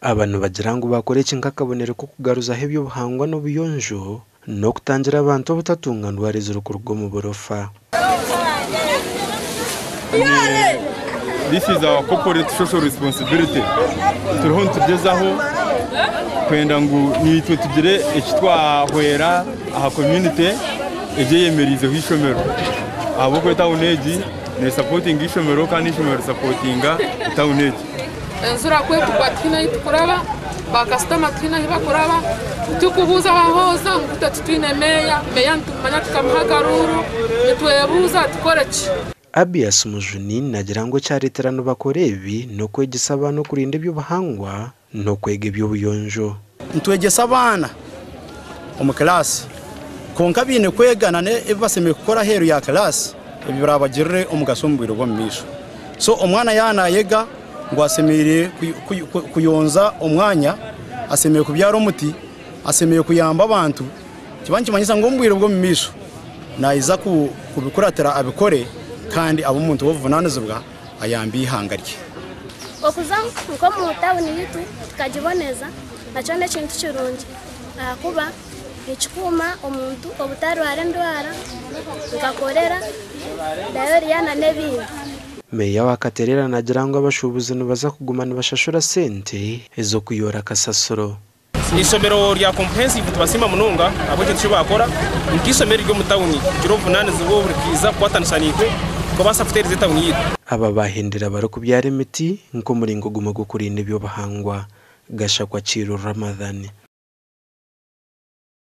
abantu bagira ngo bakore kinkakabonere ko kugaruza hebyo buhangwa no buyonjo no kutangira abantu butatunga ndwariza urukurgo mu borofa. This is our corporate social responsibility. Turiho tugezaho kwenda ngo nitwe tugire ekitwahwera aha community ejeyemerize hishomero. Abo ko tawuneji ne supporting ishomero kandi ishomero supportinga tawuneji. Enzura kwe kubatina itukuraba ba customer tina hibakuraba tukubuza bahoza ngutatuine meya ntumanya tukamuhagaruru nitwebuza tukorechi. Abias Mujuni nagira ngo cyariterano bakore ibi no kwegesa abantu kurinda ibyo bahangwa no kwega ibyo buyonjo. Ntwegesa abana mu class konka bine kwegana ne baseme gukora heru ya class ibirabagirire umugasombwiro bwo misho. So umwana yana yega ngo asemere kuyonza umwanya asemeye kubyara umuti asemeye kuyamba abantu kibanki manyisa ngo mbwiro bwo misho naiza kubikuratera abikore kandi abo umuntu wovunanizubwa ayambi ihangarye okuza uko mu tawuni yitu tukajiboneza naco ne kintu kirungi kuba ikikuma umuntu obutarwara ndwara ukakorera dayori yana nebindi. Meya wa Katerera nagira ngo abashubuzi baza kugumana bashashura sente ezo kuyora kasasoro. Isomero rya comprehensive tubasima mununga abo cyo bakora nkisomero ryo mutawuni kirovunane zubo burikiza kwatansanike ko basafuteri zetawuni yitu. Aba bahindira baro kubyara imiti nko muringo guma gukurinda ibyo bahangwa gashakwa Ciro Ramadhani.